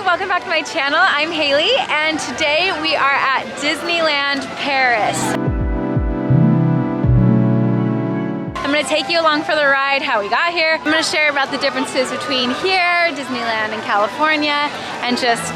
welcome back to my channel. I'm Haley and today we are at Disneyland Paris. I'm gonna take you along for the ride, how we got here. I'm gonna share about the differences between here, Disneyland and California, and just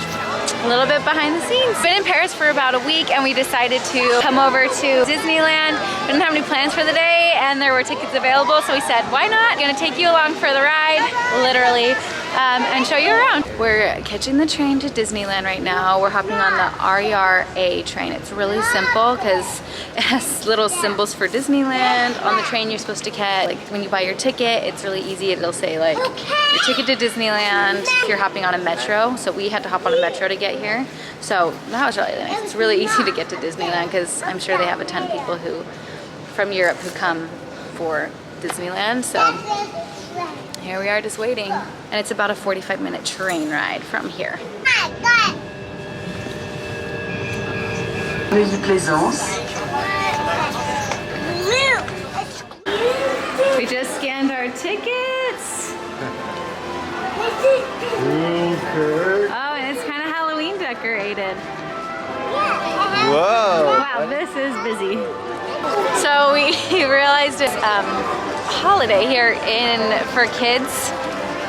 a little bit behind the scenes. Been in Paris for about a week and we decided to come over to Disneyland. We didn't have any plans for the day and there were tickets available, so we said, why not? Gonna take you along for the ride, literally, and show you around. We're catching the train to Disneyland right now. We're hopping on the RERA train. It's really simple because it has little symbols for Disneyland. On the train you're supposed to catch, like when you buy your ticket, it's really easy. It'll say like, your ticket to Disneyland if you're hopping on a metro. So we had to hop on a metro to get here. So that was really nice. It's really easy to get to Disneyland because I'm sure they have a ton of people from Europe who come for Disneyland. So here we are just waiting. And it's about a 45-minute train ride from here. We just scanned our tickets. Oh, and it's kind of Halloween decorated. Whoa! Wow, this is busy. So we realized it's holiday here for kids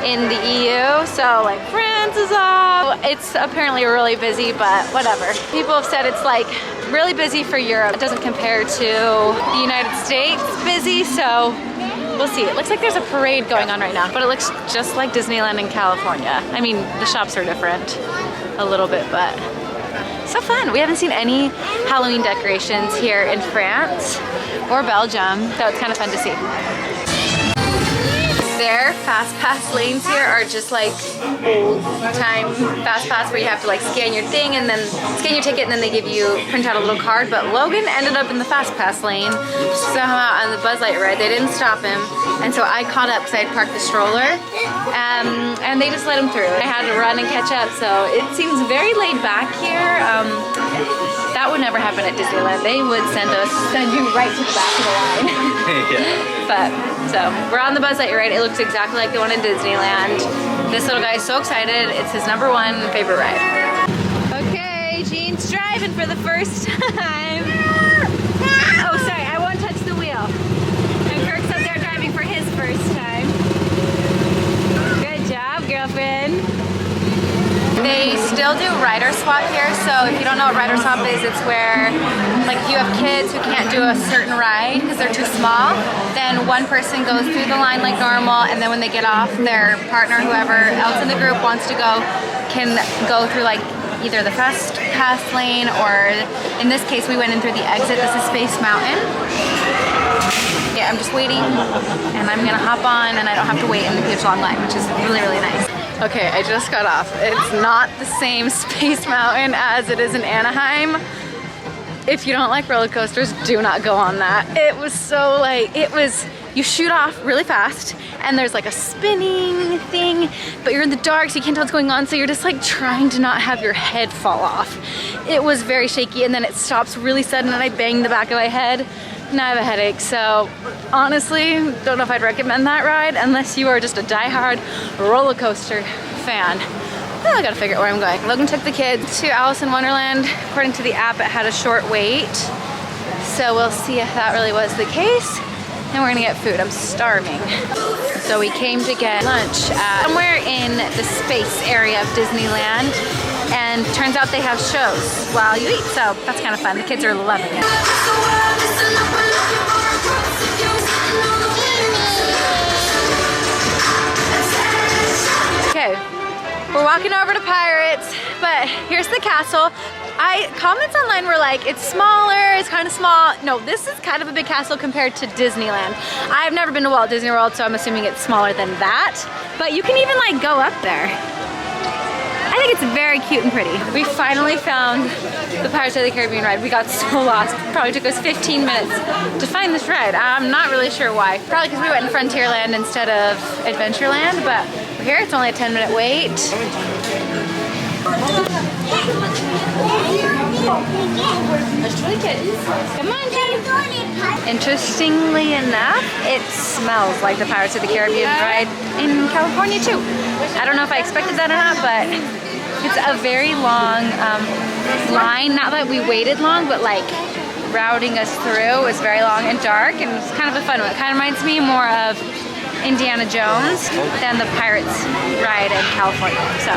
in the EU. So like France is off. It's apparently really busy, but whatever. People have said it's like really busy for Europe. It doesn't compare to the United States busy, so we'll see. It looks like there's a parade going on right now, but it looks just like Disneyland in California. I mean, the shops are different a little bit, but so fun. We haven't seen any Halloween decorations here in France or Belgium, so it's kind of fun to see. Their fast pass lanes here are just like old time fast pass where you have to like scan your thing and then scan your ticket and then they print out a little card. But Logan ended up in the fast pass lane somehow on the Buzz Lightyear ride. They didn't stop him, and so I caught up because I had parked the stroller, and they just let him through. I had to run and catch up, so it seems very laid back here. That would never happen at Disneyland. They would send you right to the back of the line. Yeah. But so we're on the Buzz Lightyear ride. It looks exactly like the one in Disneyland. This little guy is so excited. It's his #1 favorite ride. Okay, Jean's driving for the first time. Oh, sorry, I won't touch the wheel. And Kirk's up there driving for his first time. Good job, girlfriend. They still do rider swap here, so if you don't know what rider swap is, it's where like if you have kids who can't do a certain ride because they're too small, then one person goes through the line like normal, and then when they get off, their partner, whoever else in the group wants to go, can go through like either the fast pass lane, or in this case we went in through the exit. This is Space Mountain. Yeah, I'm just waiting and I'm gonna hop on and I don't have to wait in the huge long line, which is really, really nice. Okay, I just got off. It's not the same Space Mountain as it is in Anaheim. If you don't like roller coasters, do not go on that. It was so like, you shoot off really fast and there's like a spinning thing, but you're in the dark so you can't tell what's going on, so you're just like trying to not have your head fall off. It was very shaky and then it stops really sudden and I banged the back of my head. Now I have a headache, so honestly, don't know if I'd recommend that ride unless you are just a die-hard roller coaster fan. Well, I gotta figure out where I'm going. Logan took the kids to Alice in Wonderland. According to the app, it had a short wait, so we'll see if that really was the case. And we're gonna get food. I'm starving. So we came to get lunch at somewhere in the space area of Disneyland, and turns out they have shows while you eat, so that's kind of fun. The kids are loving it. Okay, we're walking over to Pirates, but here's the castle. Comments online were like, it's smaller, it's kind of small. No, this is kind of a big castle compared to Disneyland. I've never been to Walt Disney World, so I'm assuming it's smaller than that. But you can even like go up there. I think it's very cute and pretty. We finally found the Pirates of the Caribbean ride. We got so lost. It probably took us 15 minutes to find this ride. I'm not really sure why. Probably because we went in Frontierland instead of Adventureland, but we're here. It's only a 10-minute wait. Come on, Jean. Interestingly enough, it smells like the Pirates of the Caribbean ride in California too. I don't know if I expected that or not, but It's a very long line. Not that we waited long, but like routing us through was very long and dark, and it's kind of a fun one. It kind of reminds me more of Indiana Jones than the Pirates ride in California. So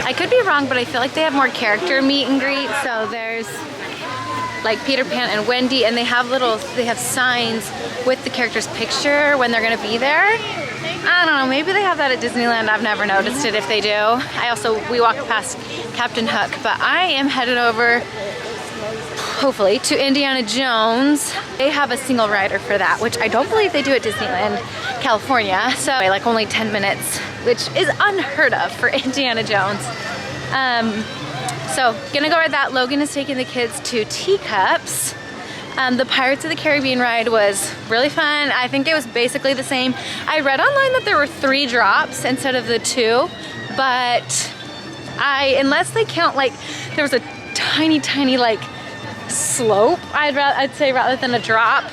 I could be wrong, but I feel like they have more character meet and greet. So there's like Peter Pan and Wendy, and they have signs with the character's picture when they're gonna be there. I don't know, maybe they have that at Disneyland. I've never noticed it if they do. We walked past Captain Hook, but I am headed over, hopefully, to Indiana Jones. They have a single rider for that, which I don't believe they do at Disneyland California. So like only 10 minutes, which is unheard of for Indiana Jones. So gonna go ride that. Logan is taking the kids to Teacups. The Pirates of the Caribbean ride was really fun. I think it was basically the same. I read online that there were 3 drops instead of the 2, but unless they count, like there was a tiny like slope, I'd say, rather than a drop.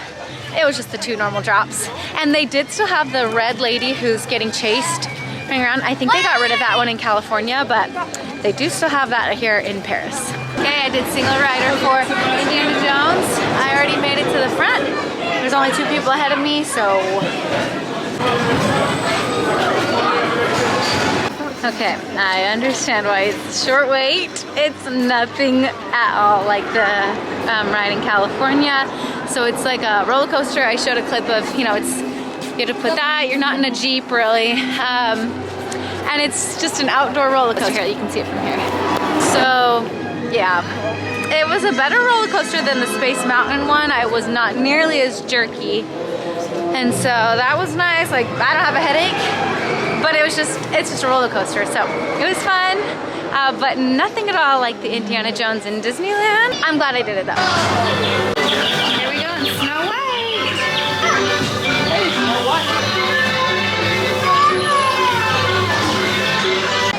It was just the 2 normal drops. And they did still have the red lady who's getting chased running around. I think they got rid of that one in California, but they do still have that here in Paris. Okay, I did single rider for Indiana Jones. I already made it to the front. There's only 2 people ahead of me, so. Okay, I understand why it's short wait. It's nothing at all like the ride in California. So it's like a roller coaster. I showed a clip of, you know, you have to put that. You're not in a Jeep really. And it's just an outdoor roller coaster. Here, you can see it from here. So, yeah. It was a better roller coaster than the Space Mountain one. I was not nearly as jerky. And so that was nice. Like, I don't have a headache, but it's just a roller coaster. So it was fun, but nothing at all like the Indiana Jones in Disneyland. I'm glad I did it though. Here we go in Snow White.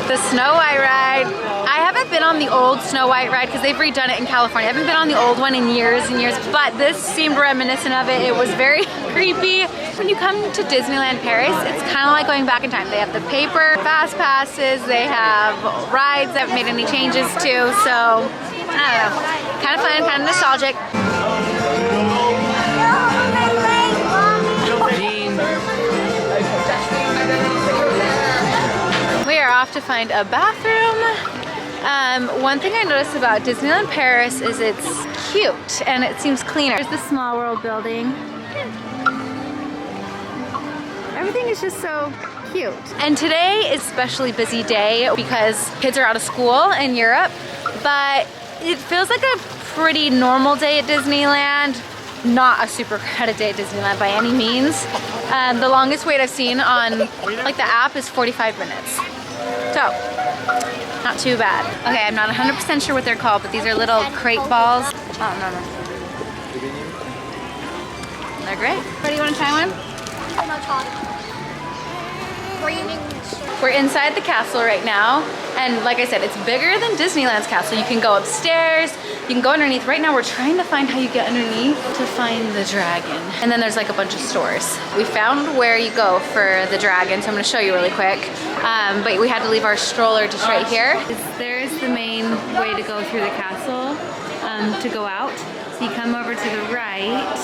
The Snow White ride. I haven't been on the old Snow White ride because they've redone it in California. I haven't been on the old one in years and years, but this seemed reminiscent of it. It was very creepy. When you come to Disneyland Paris, it's kind of like going back in time. They have the paper fast passes, they have rides that haven't made any changes to, so I don't know. Kind of fun, kind of nostalgic. We are off to find a bathroom. One thing I noticed about Disneyland Paris is it's cute and it seems cleaner. There's the Small World building. Everything is just so cute. And today is a especially busy day because kids are out of school in Europe, but it feels like a pretty normal day at Disneyland. Not a super crowded day at Disneyland by any means. The longest wait I've seen on like the app is 45 minutes. So, not too bad. Okay, I'm not 100% sure what they're called, but these are little crate balls. Oh, no. They're great. Ready, you want to try one? We're inside the castle right now, and like I said, it's bigger than Disneyland's castle. You can go upstairs, you can go underneath. Right now we're trying to find how you get underneath to find the dragon. And then there's like a bunch of stores. We found where you go for the dragon, so I'm gonna show you really quick. But we had to leave our stroller just right here. There's the main way to go through the castle to go out. So you come over to the right,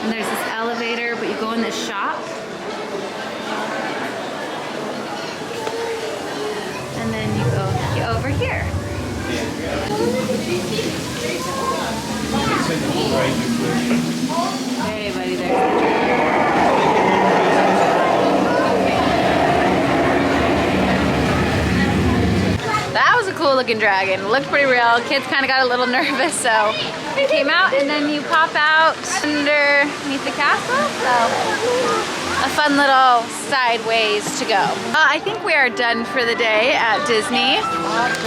and there's this elevator, but you go in this shop. And then you go over here. Hey buddy, there's the That was a cool looking dragon. It looked pretty real. Kids kind of got a little nervous, so they came out, and then you pop out underneath the castle. So a fun little sideways to go. I think we are done for the day at Disney.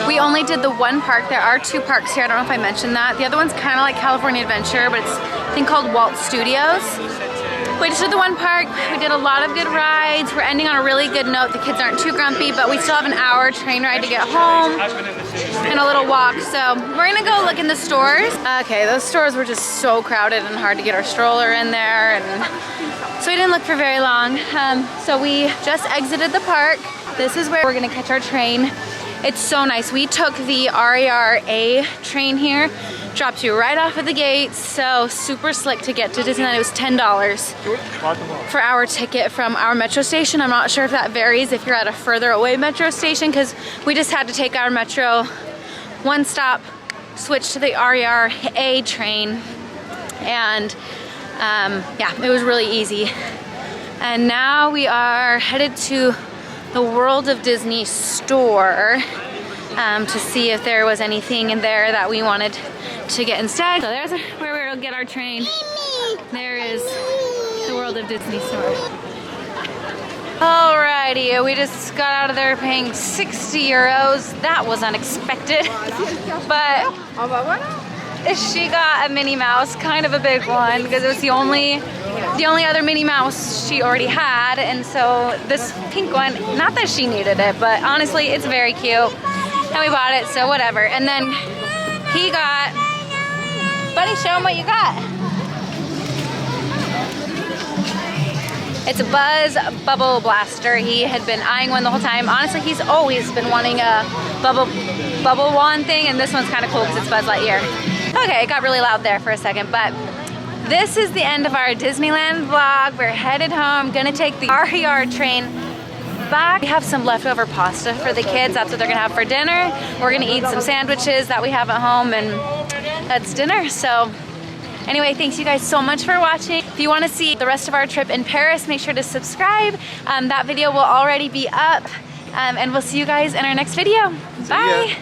We only did the one park. There are two parks here. I don't know if I mentioned that. The other one's kind of like California Adventure, but it's a thing called Walt Studios. We just did the one park. We did a lot of good rides. We're ending on a really good note. The kids aren't too grumpy, but we still have an hour train ride to get home and a little walk. So we're gonna go look in the stores. Okay, those stores were just so crowded and hard to get our stroller in there, and so we didn't look for very long. So we just exited the park. This is where we're gonna catch our train. It's so nice. We took the RER train here, dropped you right off of the gate. So super slick to get to Disneyland. It was $10 for our ticket from our metro station. I'm not sure if that varies if you're at a further away metro station, because we just had to take our metro one stop, switch to the RER train, and yeah, it was really easy. And now we are headed to the World of Disney store to see if there was anything in there that we wanted to get instead. So there's where we'll get our train. There is the World of Disney store. Alrighty, we just got out of there paying 60 euros. That was unexpected, but she got a Minnie Mouse, kind of a big one, because it was the only other Minnie Mouse she already had, and so this pink one, not that she needed it, but honestly, it's very cute, and we bought it, so whatever. And then he got, Buddy, show him what you got. It's a Buzz Bubble Blaster. He had been eyeing one the whole time. Honestly, he's always been wanting a bubble wand thing, and this one's kind of cool because it's Buzz Lightyear. Okay, it got really loud there for a second, but this is the end of our Disneyland vlog. We're headed home, gonna take the RER train back. We have some leftover pasta for the kids. That's what they're gonna have for dinner. We're gonna eat some sandwiches that we have at home, and that's dinner. So anyway, thanks you guys so much for watching. If you wanna see the rest of our trip in Paris, make sure to subscribe. That video will already be up, and we'll see you guys in our next video. Bye.